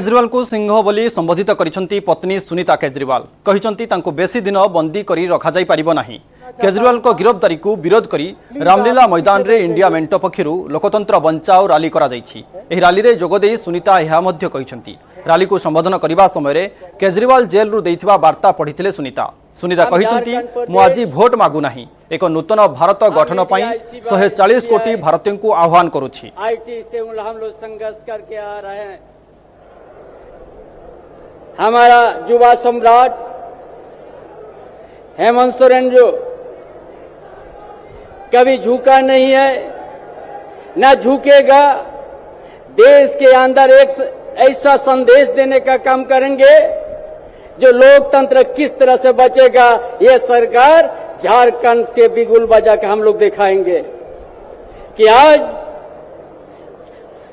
केजरीवाल को सिंह बोली संबोधित करिसेंती पत्नी सुनीता केजरीवाल कहिसेंती तांको बेसी दिन बंदी करी रखा जाई परिबो नाही। केजरीवाल को गिरफ्तारी को विरोध करी रामलीला मैदान रे इंडिया मेंट पक्षरु लोकतंत्र बंचाओ रैली करा जायछि। एही रैली रे जोगदेई सुनीता एहा मध्य कहिसेंती। रैली को संबोधन करबा समय केजरीवाल जेल रु देइथिबा वार्ता पढ़िथिले सुनीता। सुनीता कहिसेंती मु आज भोट मागु नाही, एक नूतन भारत गठन पई 140 कोटी भारतीयों को आह्वान करूछि। आईटी से हम लोग संघर्ष करके आ रहे हैं। हमारा युवा सम्राट हेमंत सोरेन जो कभी झुका नहीं है, न झुकेगा। देश के अंदर एक ऐसा संदेश देने का काम करेंगे जो लोकतंत्र किस तरह से बचेगा, ये सरकार झारखंड से बिगुल बजा के हम लोग दिखाएंगे कि आज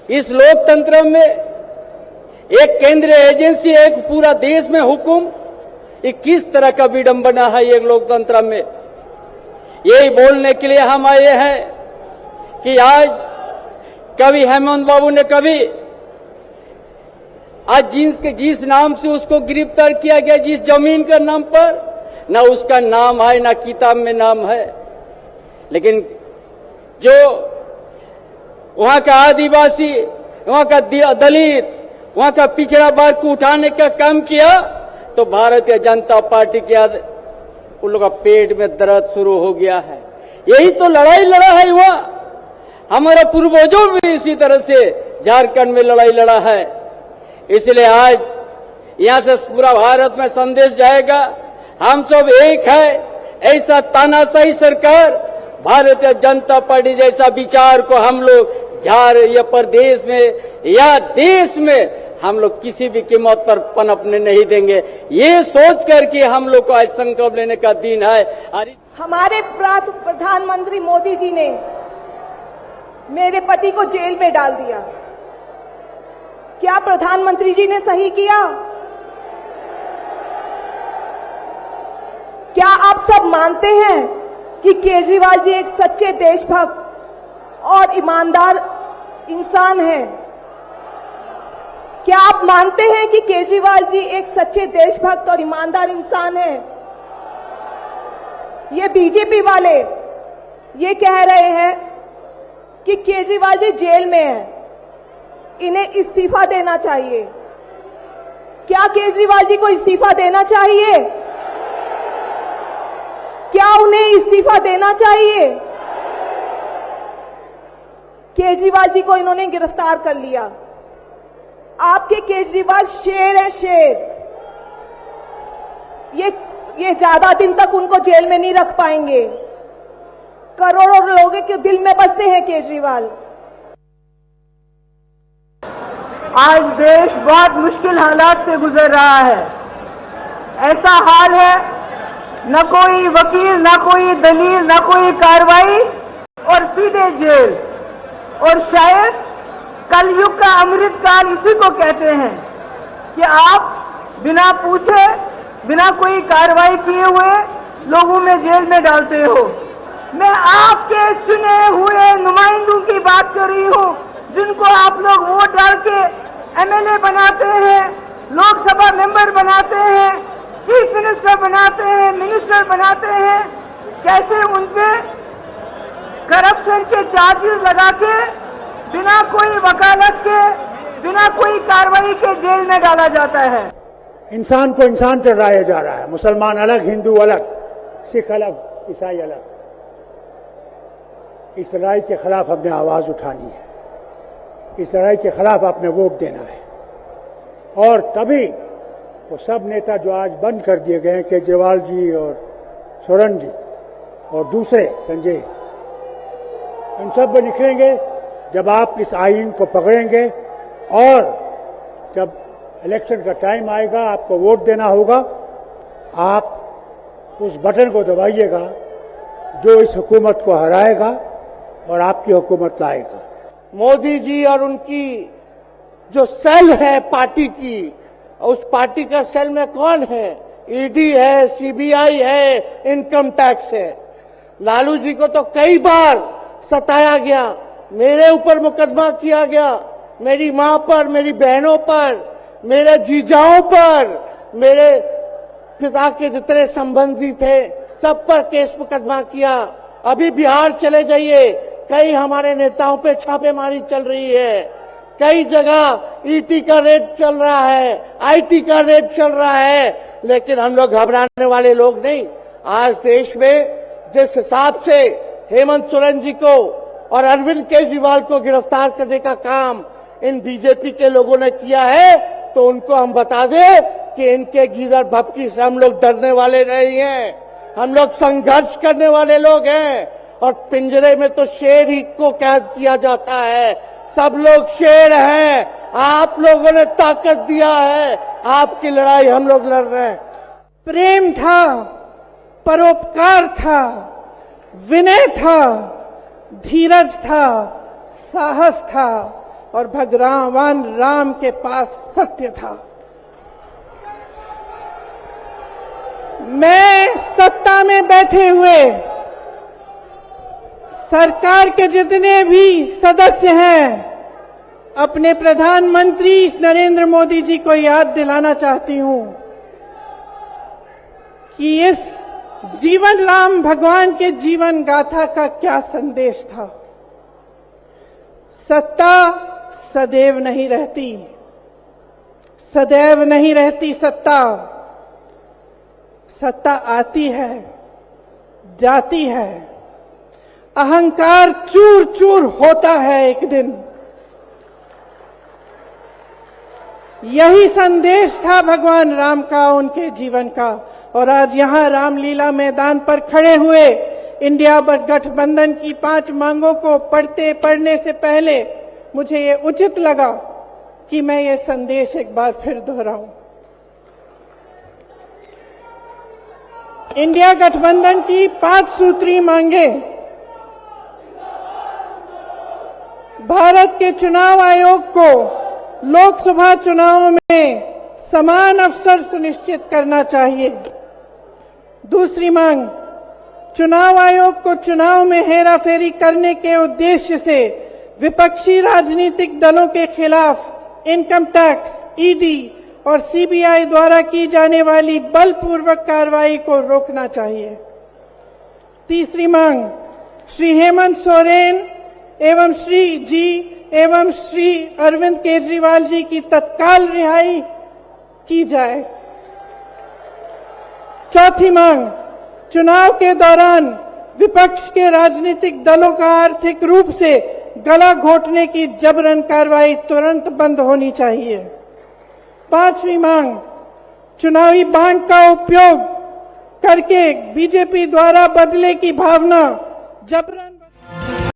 इस लोकतंत्र में एक केंद्रीय एजेंसी, एक पूरा देश में हुकुम, ये किस तरह का विडंबना है ये लोकतंत्र में। यही बोलने के लिए हम आए हैं कि आज कभी हेमंत बाबू ने कभी आज जिस नाम से उसको गिरफ्तार किया गया, जिस जमीन का नाम पर, ना उसका नाम है ना किताब में नाम है, लेकिन जो वहां का आदिवासी, वहां का दलित, वहां का पिछड़ा वर्ग को उठाने का काम किया, तो भारतीय जनता पार्टी के उन लोगों का पेट में दर्द शुरू हो गया है। यही तो लड़ाई लड़ा है वहां। हमारा पूर्वजों भी इसी तरह से झारखंड में लड़ाई लड़ा है। इसलिए आज यहां से पूरा भारत में संदेश जाएगा, हम सब एक है। ऐसा तानाशाही सरकार, भारतीय जनता पार्टी जैसा विचार को हम लोग या प्रदेश में या देश में हम लोग किसी भी कीमत पर पनपने नहीं देंगे। ये सोच करके हम लोग को आज संकल्प लेने का दिन है। हमारे प्रधानमंत्री मोदी जी ने मेरे पति को जेल में डाल दिया। क्या प्रधानमंत्री जी ने सही किया? क्या आप सब मानते हैं कि केजरीवाल जी एक सच्चे देशभक्त और ईमानदार इंसान हैं? क्या आप मानते हैं कि केजरीवाल जी एक सच्चे देशभक्त और ईमानदार इंसान हैं? ये बीजेपी वाले ये कह रहे हैं कि केजरीवाल जी जेल में हैं, इन्हें इस्तीफा देना चाहिए। क्या केजरीवाल जी को इस्तीफा देना चाहिए? क्या उन्हें इस्तीफा देना चाहिए? केजरीवाल जी को इन्होंने गिरफ्तार कर लिया। आपके केजरीवाल शेर है, शेर। ये ज्यादा दिन तक उनको जेल में नहीं रख पाएंगे। करोड़ों लोगों के दिल में बसते हैं केजरीवाल। आज देश बहुत मुश्किल हालात से गुजर रहा है। ऐसा हाल है, न कोई वकील, न कोई दलील, न कोई कार्रवाई और सीधे जेल। और शायद कलयुग का अमृत काल इसी को कहते हैं कि आप बिना पूछे, बिना कोई कार्रवाई किए हुए लोगों में जेल में डालते हो। मैं आपके चुने हुए नुमाइंदों की बात कर रही हूँ, जिनको आप लोग वोट डाल के एमएलए बनाते हैं, लोकसभा मेंबर बनाते हैं, चीफ मिनिस्टर बनाते हैं, मिनिस्टर बनाते हैं। कैसे उनपे करप्शन के चार्जेस लगा के बिना कोई वकालत के, बिना कोई कार्रवाई के जेल में डाला जाता है। इंसान को इंसान चढ़ाया जा रहा है। मुसलमान अलग, हिंदू अलग, सिख अलग, ईसाई अलग। इस लड़ाई के खिलाफ हमने आवाज उठानी है। इस लड़ाई के खिलाफ आपने वोट देना है। और तभी वो सब नेता जो आज बंद कर दिए गए हैं, केजरीवाल जी और सोरेन जी और दूसरे संजय, इन सब में निकलेंगे जब आप इस आईन को पकड़ेंगे। और जब इलेक्शन का टाइम आएगा, आपको वोट देना होगा, आप उस बटन को दबाइएगा जो इस हुकूमत को हराएगा और आपकी हुकूमत लाएगा। मोदी जी और उनकी जो सेल है पार्टी की, उस पार्टी का सेल में कौन है? ईडी है, सीबीआई है, इनकम टैक्स है। लालू जी को तो कई बार सताया गया, मेरे ऊपर मुकदमा किया गया, मेरी मां पर, मेरी बहनों पर, मेरे जीजाओं पर, मेरे पिता के जितने संबंधी थे सब पर केस मुकदमा किया। अभी बिहार चले जाइए, कई हमारे नेताओं पे छापेमारी चल रही है, कई जगह ईटी का रेप चल रहा है, आईटी का रेप चल रहा है, लेकिन हम लोग घबराने वाले लोग नहीं। आज देश में जिस हिसाब से हेमंत सोरेन जी को और अरविंद केजरीवाल को गिरफ्तार करने का काम इन बीजेपी के लोगों ने किया है, तो उनको हम बता दें कि इनके गीदड़ भपकी से हम लोग डरने वाले नहीं हैं। हम लोग संघर्ष करने वाले लोग हैं, और पिंजरे में तो शेर ही को कैद किया जाता है। सब लोग शेर हैं, आप लोगों ने ताकत दिया है, आपकी लड़ाई हम लोग लड़ रहे हैं। प्रेम था, परोपकार था, विनय था, धीरज था, साहस था, और भगवान राम के पास सत्य था। मैं सत्ता में बैठे हुए सरकार के जितने भी सदस्य हैं, अपने प्रधानमंत्री नरेंद्र मोदी जी को याद दिलाना चाहती हूं कि इस जीवन राम भगवान के जीवन गाथा का क्या संदेश था। सत्ता सदैव नहीं रहती, सदैव नहीं रहती सत्ता। सत्ता आती है, जाती है, अहंकार चूर चूर होता है एक दिन। यही संदेश था भगवान राम का, उनके जीवन का। और आज यहां रामलीला मैदान पर खड़े हुए इंडिया गठबंधन की 5 मांगों को पढ़ने से पहले मुझे ये उचित लगा कि मैं ये संदेश एक बार फिर दोहराऊं। इंडिया गठबंधन की 5 सूत्री मांगे भारत के चुनाव आयोग को लोकसभा चुनावों में समान अवसर सुनिश्चित करना चाहिए। दूसरी मांग, चुनाव आयोग को चुनाव में हेराफेरी करने के उद्देश्य से विपक्षी राजनीतिक दलों के खिलाफ इनकम टैक्स, ईडी और सीबीआई द्वारा की जाने वाली बलपूर्वक कार्रवाई को रोकना चाहिए। तीसरी मांग, श्री हेमंत सोरेन एवं श्री अरविंद केजरीवाल जी की तत्काल रिहाई की जाए। चौथी मांग, चुनाव के दौरान विपक्ष के राजनीतिक दलों का आर्थिक रूप से गला घोटने की जबरन कार्रवाई तुरंत बंद होनी चाहिए। पांचवी मांग, चुनावी बांड का उपयोग करके बीजेपी द्वारा बदले की भावना जबरन